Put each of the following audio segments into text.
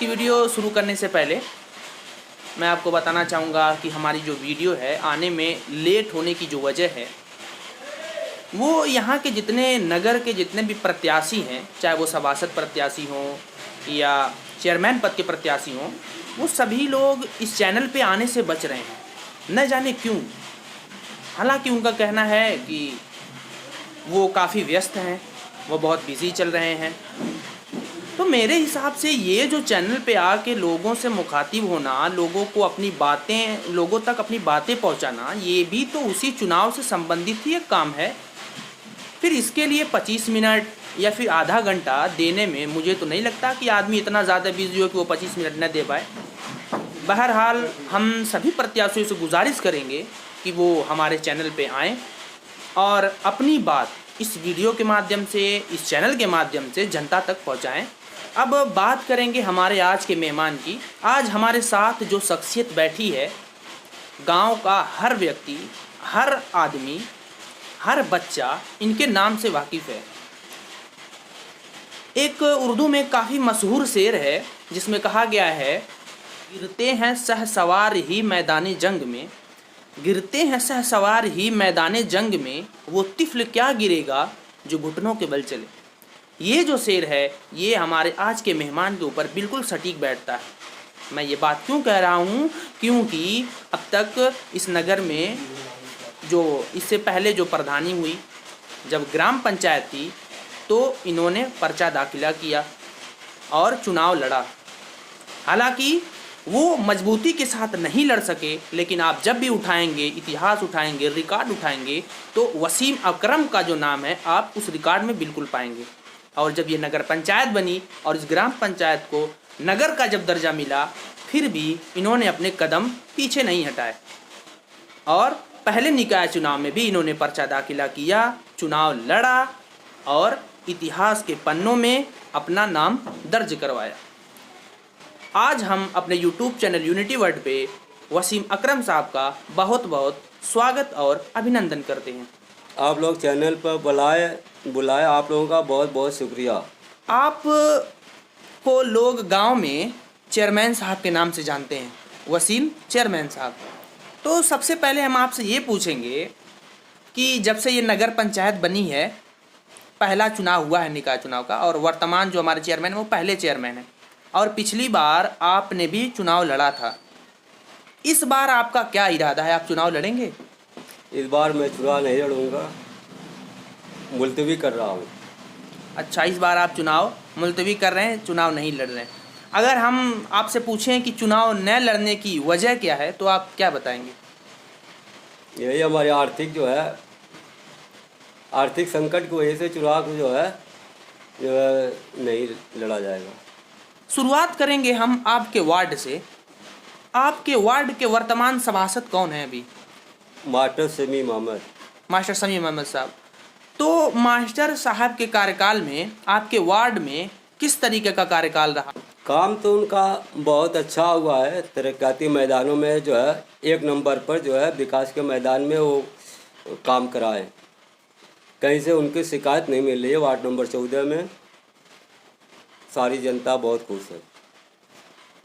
की वीडियो शुरू करने से पहले मैं आपको बताना चाहूँगा कि हमारी जो वीडियो है आने में लेट होने की जो वजह है वो यहाँ के जितने नगर के जितने भी प्रत्याशी हैं, चाहे वो सभासद प्रत्याशी हों या चेयरमैन पद के प्रत्याशी हों, वो सभी लोग इस चैनल पे आने से बच रहे हैं, न जाने क्यों। हालांकि उनका कहना है कि वो काफ़ी व्यस्त हैं, वो बहुत बिज़ी चल रहे हैं। तो मेरे हिसाब से ये जो चैनल पे आके लोगों से मुखातिब होना, लोगों को अपनी बातें, लोगों तक अपनी बातें पहुंचाना, ये भी तो उसी चुनाव से संबंधित ही एक काम है। फिर इसके लिए 25 मिनट या फिर आधा घंटा देने में मुझे तो नहीं लगता कि आदमी इतना ज़्यादा बिजी हो कि वो 25 मिनट न दे पाए। बहरहाल हम सभी प्रत्याशियों से गुजारिश करेंगे कि वो हमारे चैनल पे आएँ और अपनी बात इस वीडियो के माध्यम से, इस चैनल के माध्यम से जनता तक पहुंचाएं। अब बात करेंगे हमारे आज के मेहमान की। आज हमारे साथ जो शख्सियत बैठी है, गांव का हर व्यक्ति, हर आदमी, हर बच्चा इनके नाम से वाकिफ़ है। एक उर्दू में काफ़ी मशहूर शेर है जिसमें कहा गया है, गिरते हैं शहसवार ही मैदान जंग में, गिरते हैं शहसवार ही मैदान जंग में, वो तिफ़्ल क्या गिरेगा जो घुटनों के बल चले। ये जो शेर है ये हमारे आज के मेहमान के ऊपर बिल्कुल सटीक बैठता है। मैं ये बात क्यों कह रहा हूँ, क्योंकि अब तक इस नगर में जो इससे पहले जो प्रधानी हुई, जब ग्राम पंचायत थी, तो इन्होंने पर्चा दाखिला किया और चुनाव लड़ा। हालांकि वो मजबूती के साथ नहीं लड़ सके, लेकिन आप जब भी उठाएंगे, इतिहास उठाएंगे, रिकॉर्ड उठाएंगे, तो वसीम अकरम का जो नाम है आप उस रिकॉर्ड में बिल्कुल पाएंगे। और जब ये नगर पंचायत बनी और इस ग्राम पंचायत को नगर का जब दर्जा मिला, फिर भी इन्होंने अपने कदम पीछे नहीं हटाए और पहले निकाय चुनाव में भी इन्होंने पर्चा दाखिला किया, चुनाव लड़ा और इतिहास के पन्नों में अपना नाम दर्ज करवाया। आज हम अपने YouTube चैनल यूनिटी वर्ल्ड पे वसीम अकरम साहब का बहुत बहुत स्वागत और अभिनंदन करते हैं। आप लोग चैनल पर बुलाए आप लोगों का बहुत बहुत शुक्रिया। आप को लोग गांव में चेयरमैन साहब के नाम से जानते हैं, वसीम चेयरमैन साहब। तो सबसे पहले हम आपसे ये पूछेंगे कि जब से ये नगर पंचायत बनी है, पहला चुनाव हुआ है निकाय चुनाव का, और वर्तमान जो हमारे चेयरमैन हैं वो पहले चेयरमैन हैं, और पिछली बार आपने भी चुनाव लड़ा था। इस बार आपका क्या इरादा है, आप चुनाव लड़ेंगे? इस बार मैं चुनाव नहीं लड़ूंगा, मुलतवी कर रहा हूँ। अच्छा, इस बार आप चुनाव मुलतवी कर रहे हैं, चुनाव नहीं लड़ रहे हैं। अगर हम आपसे पूछें कि चुनाव न लड़ने की वजह क्या है, तो आप क्या बताएंगे? यही हमारे आर्थिक संकट की वजह से चुनाव जो है नहीं लड़ा जाएगा। शुरुआत करेंगे हम आपके वार्ड से। आपके वार्ड के वर्तमान सभासद कौन है अभी? मास्टर शमीम अहमद। मास्टर शमीम अहमद साहब। तो मास्टर साहब के कार्यकाल में आपके वार्ड में किस तरीके का कार्यकाल रहा? काम तो उनका बहुत अच्छा हुआ है। तरक्याती मैदानों में जो है 1 नंबर पर जो है विकास के मैदान में वो काम कराए। कहीं से उनकी शिकायत नहीं मिल रही है। वार्ड नंबर 14 में सारी जनता बहुत खुश है।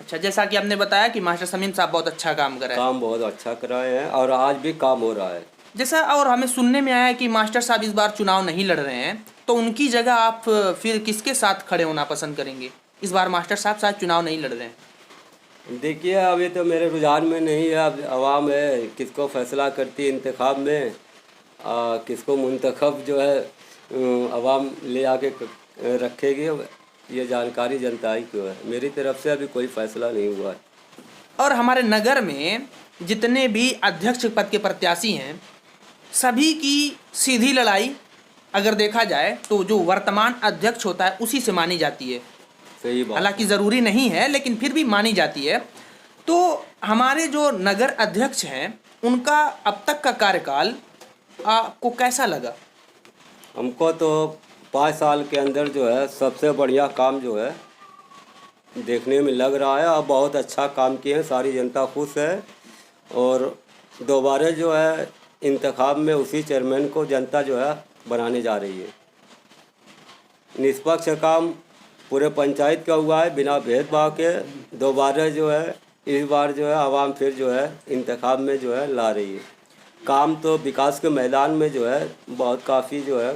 अच्छा, जैसा कि आपने बताया कि मास्टर शमीम साहब बहुत अच्छा काम कर रहे हैं। काम बहुत अच्छा कराए हैं और आज भी काम हो रहा है। जैसा और हमें सुनने में आया है कि मास्टर साहब इस बार चुनाव नहीं लड़ रहे हैं, तो उनकी जगह आप फिर किसके साथ खड़े होना पसंद करेंगे? इस बार मास्टर साहब शायद चुनाव नहीं लड़ रहे हैं। देखिए, अभी तो मेरे रुझान में नहीं है। अब आवाम है किसको फैसला करती है इंतखाब में, किसको मुंतखब जो है आवाम ले आके रखेगी, ये जानकारी जनता ही को है। मेरी तरफ से अभी कोई फैसला नहीं हुआ है। और हमारे नगर में जितने भी अध्यक्ष पद के प्रत्याशी हैं, सभी की सीधी लड़ाई अगर देखा जाए तो जो वर्तमान अध्यक्ष होता है उसी से मानी जाती है। सही बात। हालांकि ज़रूरी नहीं है, लेकिन फिर भी मानी जाती है। तो हमारे जो नगर अध्यक्ष हैं उनका अब तक का कार्यकाल आपको कैसा लगा? हमको तो 5 साल के अंदर जो है सबसे बढ़िया काम जो है देखने में लग रहा है। और बहुत अच्छा काम किए हैं, सारी जनता खुश है। और दोबारा जो है इंतखाब में उसी चेयरमैन को जनता जो है बनाने जा रही है। निष्पक्ष काम पूरे पंचायत का हुआ है बिना भेदभाव के। दोबारा जो है इस बार जो है आवाम फिर जो है इंतखाब में जो है ला रही है। काम तो विकास के मैदान में जो है बहुत काफ़ी जो है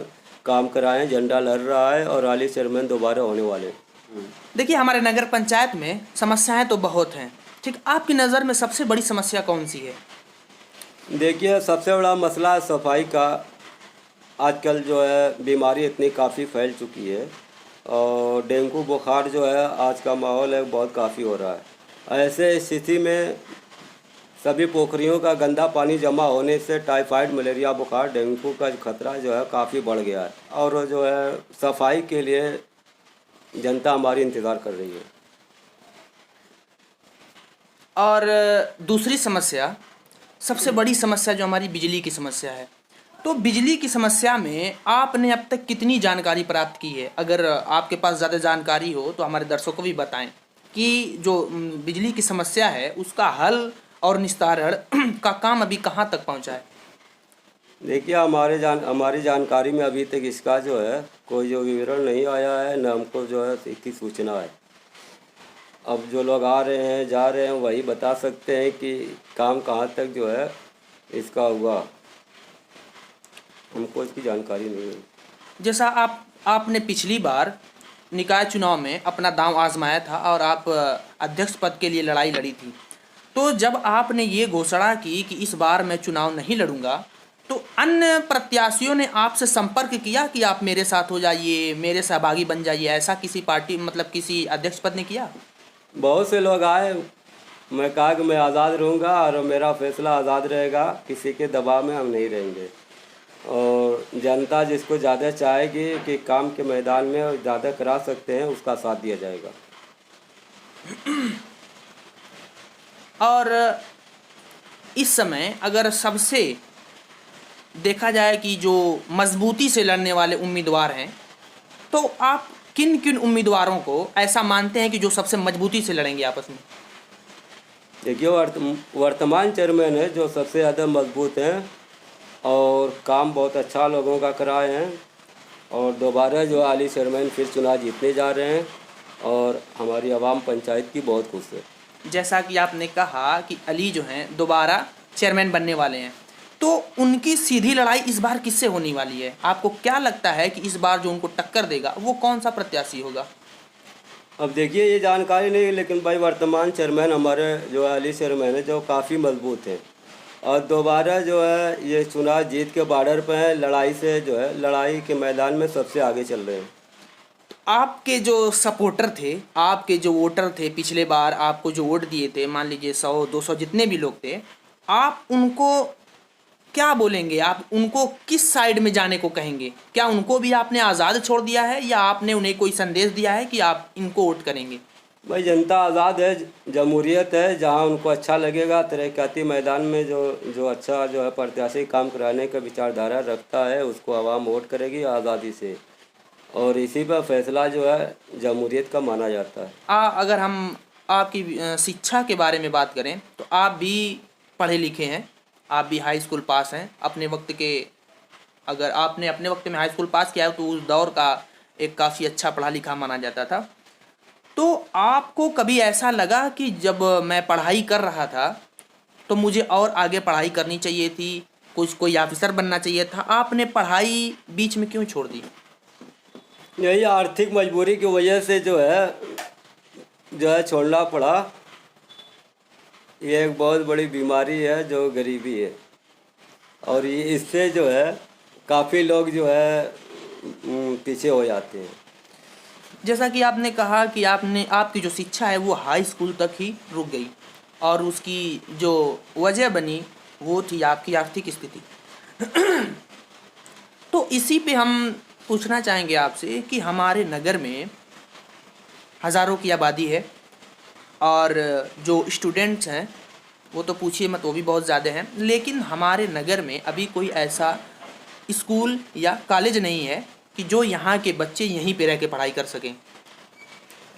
काम कराए हैं, झंडा लहर रहा है और हाली चेयरमैन दोबारा होने वाले हैं। देखिए, हमारे नगर पंचायत में समस्याएं तो बहुत हैं, ठीक, आपकी नज़र में सबसे बड़ी समस्या कौन सी है? देखिए, सबसे बड़ा मसला है सफाई का। आजकल जो है बीमारी इतनी काफ़ी फैल चुकी है और डेंगू बुखार जो है आज का माहौल है बहुत काफ़ी हो रहा है। ऐसे स्थिति में सभी पोखरियों का गंदा पानी जमा होने से टाइफाइड, मलेरिया बुखार, डेंगू का खतरा जो है काफ़ी बढ़ गया है और जो है सफाई के लिए जनता हमारी इंतज़ार कर रही है। और दूसरी समस्या, सबसे बड़ी समस्या जो हमारी बिजली की समस्या है, तो बिजली की समस्या में आपने अब तक कितनी जानकारी प्राप्त की है? अगर आपके पास ज़्यादा जानकारी हो तो हमारे दर्शकों को भी बताएं कि जो बिजली की समस्या है उसका हल और निस्तारण का काम अभी कहाँ तक पहुँचा है? देखिए, हमारी जानकारी में अभी तक इसका जो है कोई जो विवरण नहीं आया है, न हमको जो है इसकी सूचना है। अब जो लोग आ रहे हैं जा रहे हैं वही बता सकते हैं कि काम कहाँ तक जो है इसका हुआ, हमको इसकी जानकारी नहीं है। जैसा आपने पिछली बार निकाय चुनाव में अपना दांव आजमाया था और आप अध्यक्ष पद के लिए लड़ाई लड़ी थी, तो जब आपने ये घोषणा की कि इस बार मैं चुनाव नहीं लड़ूंगा, तो अन्य प्रत्याशियों ने आपसे संपर्क किया कि आप मेरे साथ हो जाइए, मेरे सहभागी बन जाइए, ऐसा किसी पार्टी मतलब किसी अध्यक्ष पद ने किया? बहुत से लोग आए, मैं कहा कि मैं आज़ाद रहूँगा और मेरा फैसला आज़ाद रहेगा, किसी के दबाव में हम नहीं रहेंगे। और जनता जिसको ज़्यादा चाहेगी कि काम के मैदान में ज़्यादा करा सकते हैं उसका साथ दिया जाएगा। और इस समय अगर सबसे देखा जाए कि जो मजबूती से लड़ने वाले उम्मीदवार हैं, तो आप किन किन उम्मीदवारों को ऐसा मानते हैं कि जो सबसे मजबूती से लड़ेंगे आपस में? देखिए, वर्तमान चेयरमैन है जो सबसे ज़्यादा मजबूत हैं और काम बहुत अच्छा लोगों का कराए हैं और दोबारा जो हाली चेयरमैन फिर चुनाव जीतने जा रहे हैं और हमारी आवाम पंचायत की बहुत खुश है। जैसा कि आपने कहा कि अली जो हैं दोबारा चेयरमैन बनने वाले हैं, तो उनकी सीधी लड़ाई इस बार किससे होने वाली है? आपको क्या लगता है कि इस बार जो उनको टक्कर देगा वो कौन सा प्रत्याशी होगा? अब देखिए, ये जानकारी नहीं, लेकिन भाई वर्तमान चेयरमैन हमारे जो हाली चेयरमैन है जो काफ़ी मजबूत हैं और दोबारा जो है ये चुनाव जीत के बॉर्डर पे है, लड़ाई से जो है लड़ाई के मैदान में सबसे आगे चल रहे हैं। आपके जो सपोर्टर थे, आपके जो वोटर थे, पिछले बार आपको जो वोट दिए थे, मान लीजिए 100-200 जितने भी लोग थे, आप उनको क्या बोलेंगे? आप उनको किस साइड में जाने को कहेंगे? क्या उनको भी आपने आज़ाद छोड़ दिया है या आपने उन्हें कोई संदेश दिया है कि आप इनको वोट करेंगे? भाई, जनता आज़ाद है, जमहूरियत है, जहाँ उनको अच्छा लगेगा तरक्याती मैदान में जो अच्छा जो है प्रत्याशी काम कराने का विचारधारा रखता है उसको आवाम वोट करेगी आज़ादी से और इसी पर फैसला जो है जमहूरियत का माना जाता है। अगर हम आपकी शिक्षा के बारे में बात करें तो आप भी पढ़े लिखे हैं, आप भी हाई स्कूल पास हैं अपने वक्त के। अगर आपने अपने वक्त में हाई स्कूल पास किया है तो उस दौर का एक काफ़ी अच्छा पढ़ा लिखा माना जाता था। तो आपको कभी ऐसा लगा कि जब मैं पढ़ाई कर रहा था तो मुझे और आगे पढ़ाई करनी चाहिए थी, कोई ऑफिसर बनना चाहिए था, आपने पढ़ाई बीच में क्यों छोड़ दी? यही आर्थिक मजबूरी की वजह से जो है छोड़ना पड़ा। ये एक बहुत बड़ी बीमारी है जो गरीबी है और ये इससे जो है काफ़ी लोग जो है पीछे हो जाते हैं। जैसा कि आपने कहा कि आपकी जो शिक्षा है वो हाई स्कूल तक ही रुक गई और उसकी जो वजह बनी वो थी आपकी आर्थिक स्थिति। तो इसी पे हम पूछना चाहेंगे आपसे कि हमारे नगर में हज़ारों की आबादी है और जो स्टूडेंट्स हैं वो तो पूछिए मत, वो भी बहुत ज़्यादा हैं, लेकिन हमारे नगर में अभी कोई ऐसा स्कूल या कॉलेज नहीं है कि जो यहाँ के बच्चे यहीं पे रह के पढ़ाई कर सकें।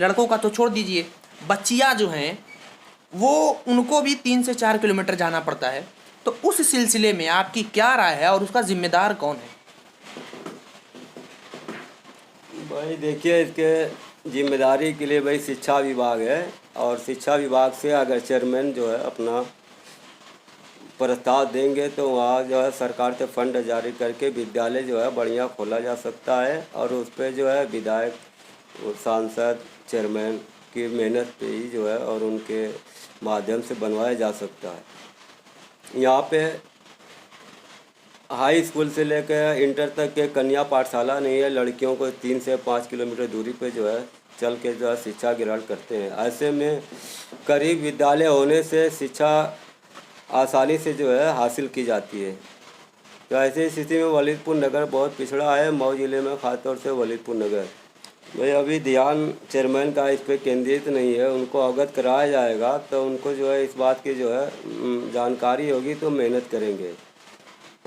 लड़कों का तो छोड़ दीजिए, बच्चियाँ जो हैं वो उनको भी 3 से 4 किलोमीटर जाना पड़ता है। तो उस सिलसिले में आपकी क्या राय है और उसका जिम्मेदार कौन है? भाई देखिए, इसके जिम्मेदारी के लिए भाई शिक्षा विभाग है, और शिक्षा विभाग से अगर चेयरमैन जो है अपना प्रस्ताव देंगे तो वहाँ जो है सरकार से फंड जारी करके विद्यालय जो है बढ़िया खोला जा सकता है, और उस पर जो है विधायक, सांसद, चेयरमैन की मेहनत पे ही जो है और उनके माध्यम से बनवाया जा सकता है। यहाँ पे हाई स्कूल से लेकर इंटर तक के कन्या पाठशाला नहीं है, लड़कियों को 3 से 5 किलोमीटर दूरी पे जो है चल के जो है शिक्षा ग्रहण करते हैं। ऐसे में करीब विद्यालय होने से शिक्षा आसानी से जो है हासिल की जाती है। तो ऐसी स्थिति में वलीदपुर नगर बहुत पिछड़ा है, मऊ जिले में ख़ासतौर से वलीदपुर नगर। भाई अभी ध्यान चेयरमैन का इस पर केंद्रित नहीं है, उनको अवगत कराया जाएगा तो उनको जो है इस बात की जो है जानकारी होगी तो मेहनत करेंगे।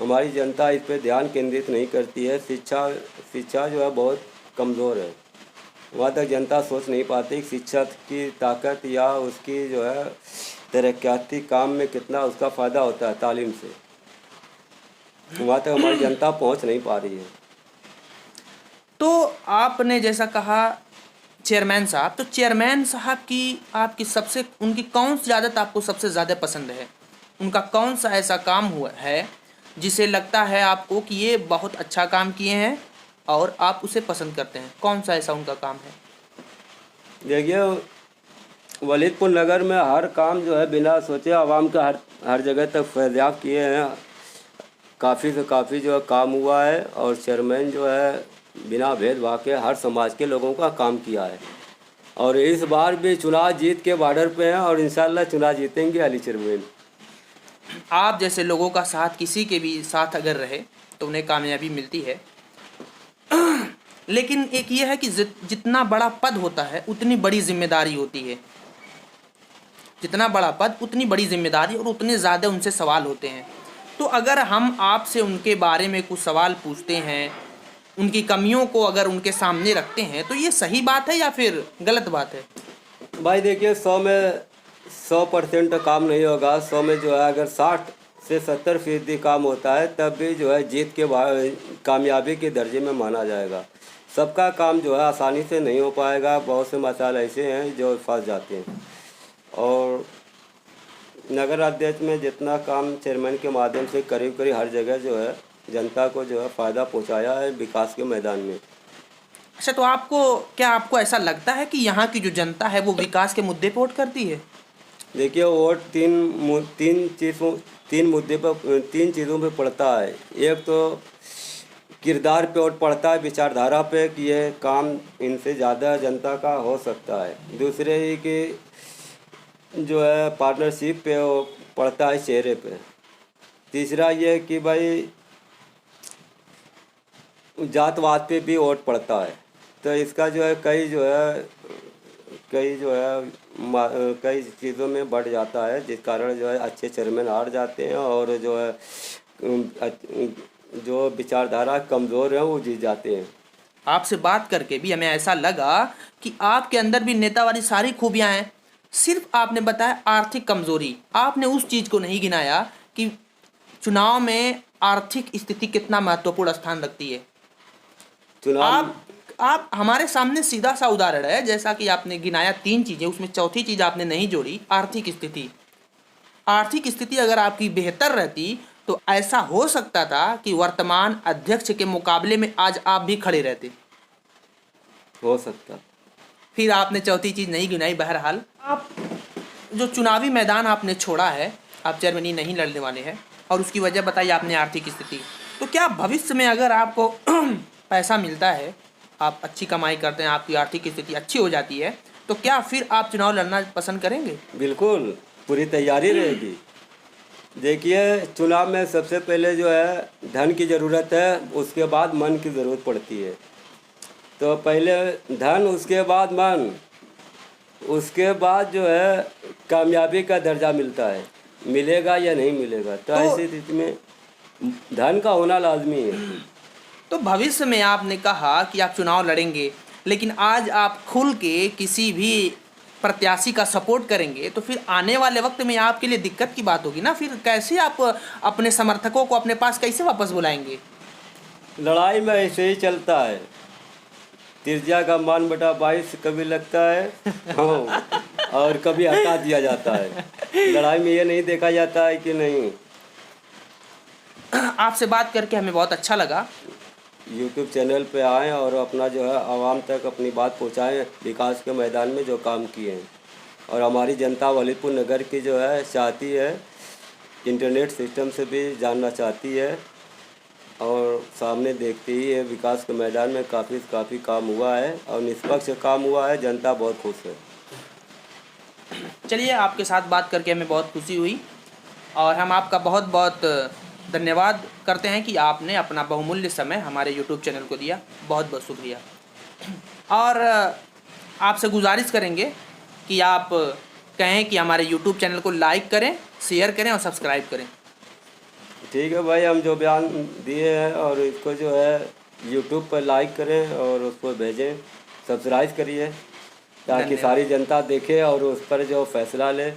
हमारी जनता इस पर ध्यान केंद्रित नहीं करती है। शिक्षा जो है बहुत कमज़ोर है, वहाँ तक जनता सोच नहीं पाती शिक्षा की ताकत या उसकी जो है तरक्याती काम में कितना उसका फ़ायदा होता है तालीम से, वहाँ तक हमारी जनता पहुँच नहीं पा रही है। तो आपने जैसा कहा चेयरमैन साहब, तो चेयरमैन साहब की आपकी सबसे उनकी कौन सी आदत आपको सबसे ज़्यादा पसंद है? उनका कौन सा ऐसा काम हुआ है जिसे लगता है आपको कि ये बहुत अच्छा काम किए हैं और आप उसे पसंद करते हैं? कौन सा ऐसा उनका काम है? देखिए, वलीदपुर नगर में हर काम जो है बिना सोचे आवाम का हर जगह तक फैज़याब किए हैं। काफ़ी से काफ़ी जो है काम हुआ है, और चेयरमैन जो है बिना भेदभाव के हर समाज के लोगों का काम किया है, और इस बार भी चुनाव जीत के बॉर्डर पे हैं और इंशाल्लाह चुनाव जीतेंगे अली चेयरमैन। आप जैसे लोगों का साथ किसी के भी साथ अगर रहे तो उन्हें कामयाबी मिलती है, लेकिन एक ये है कि जितना बड़ा पद होता है उतनी बड़ी जिम्मेदारी होती है। जितना बड़ा पद उतनी बड़ी जिम्मेदारी और उतने ज़्यादा उनसे सवाल होते हैं। तो अगर हम आपसे उनके बारे में कुछ सवाल पूछते हैं, उनकी कमियों को अगर उनके सामने रखते हैं, तो ये सही बात है या फिर गलत बात है? भाई देखिए, 100 में 100% काम नहीं होगा। 100 में जो है अगर 60 से 70% काम होता है तब भी जो है जीत के कामयाबी के दर्जे में माना जाएगा। सबका काम जो है आसानी से नहीं हो पाएगा, बहुत से मसाले ऐसे हैं जो फंस जाते हैं। और नगर अध्यक्ष में जितना काम चेयरमैन के माध्यम से करीब करीब हर जगह जो है जनता को जो है फ़ायदा पहुंचाया है विकास के मैदान में। अच्छा, तो आपको ऐसा लगता है कि यहाँ की जो जनता है वो विकास के मुद्दे पर वोट करती है? देखिए, वोट तीन चीज़ों पे पड़ता है। एक तो किरदार पे वोट पड़ता है, विचारधारा पे कि ये काम इनसे ज़्यादा जनता का हो सकता है। दूसरे ही कि जो है पार्टनरशिप पे वो पड़ता है, चेहरे पे। तीसरा ये कि भाई जातवाद पे भी वोट पड़ता है। तो इसका जो है कई चीज़ों में बढ़ जाता है, जिस कारण जो है अच्छे चेयरमैन हार जाते हैं और जो है जो विचारधारा कमज़ोर है वो जीत जाते हैं। आपसे बात करके भी हमें ऐसा लगा कि आपके अंदर भी नेता वाली सारी खूबियाँ हैं। सिर्फ आपने बताया आर्थिक कमज़ोरी, आपने उस चीज़ को नहीं गिनाया कि चुनाव में आर्थिक स्थिति कितना महत्वपूर्ण स्थान रखती है। आप हमारे सामने सीधा सा उदाहरण है, जैसा कि आपने गिनाया 3 चीज़ें, उसमें चौथी चीज़ आपने नहीं जोड़ी, आर्थिक स्थिति। आर्थिक स्थिति अगर आपकी बेहतर रहती तो ऐसा हो सकता था कि वर्तमान अध्यक्ष के मुकाबले में आज आप भी खड़े रहते। हो सकता। फिर आपने चौथी चीज़ नहीं गिनाई। बहरहाल, आप जो चुनावी मैदान आपने छोड़ा है, आप चेयरमैनी नहीं लड़ने वाले हैं, और उसकी वजह बताई आपने आर्थिक स्थिति। तो क्या भविष्य में अगर आपको पैसा मिलता है, आप अच्छी कमाई करते हैं, आपकी आर्थिक स्थिति अच्छी हो जाती है, तो क्या फिर आप चुनाव लड़ना पसंद करेंगे? बिल्कुल, पूरी तैयारी रहेगी। देखिए, चुनाव में सबसे पहले जो है धन की ज़रूरत है, उसके बाद मन की ज़रूरत पड़ती है। तो पहले धन, उसके बाद मन, उसके बाद जो है कामयाबी का दर्जा मिलता है, मिलेगा या नहीं मिलेगा। तो ऐसी स्थिति में धन का होना लाजमी है। तो भविष्य में आपने कहा कि आप चुनाव लड़ेंगे, लेकिन आज आप खुल के किसी भी प्रत्याशी का सपोर्ट करेंगे, तो फिर आने वाले वक्त में आपके लिए दिक्कत की बात होगी ना। फिर कैसे आप अपने समर्थकों को अपने पास कैसे वापस बुलाएंगे? लड़ाई में ऐसे ही चलता है। तिरछा का मान बटा 22 कभी लगता है हाँ, और कभी हटा दिया जाता है। लड़ाई में ये नहीं देखा जाता है कि नहीं। आपसे बात करके हमें बहुत अच्छा लगा। यूट्यूब चैनल पे आएँ और अपना जो है आवाम तक अपनी बात पहुंचाएं, विकास के मैदान में जो काम किए हैं। और हमारी जनता वलीपुर नगर की जो है चाहती है, इंटरनेट सिस्टम से भी जानना चाहती है और सामने देखते ही है विकास के मैदान में काफ़ी काम हुआ है और निष्पक्ष काम हुआ है। जनता बहुत खुश है। चलिए, आपके साथ बात करके हमें बहुत खुशी हुई और हम आपका बहुत बहुत धन्यवाद करते हैं कि आपने अपना बहुमूल्य समय हमारे यूट्यूब चैनल को दिया। बहुत बहुत शुक्रिया। और आपसे गुजारिश करेंगे कि आप कहें कि हमारे यूट्यूब चैनल को लाइक करें, शेयर करें और सब्सक्राइब करें। ठीक है भाई, हम जो बयान दिए हैं और इसको जो है यूट्यूब पर लाइक करें और उसको भेजें, सब्सक्राइब करिए ताकि धन्यवाद। सारी जनता देखे और उस पर जो फैसला ले।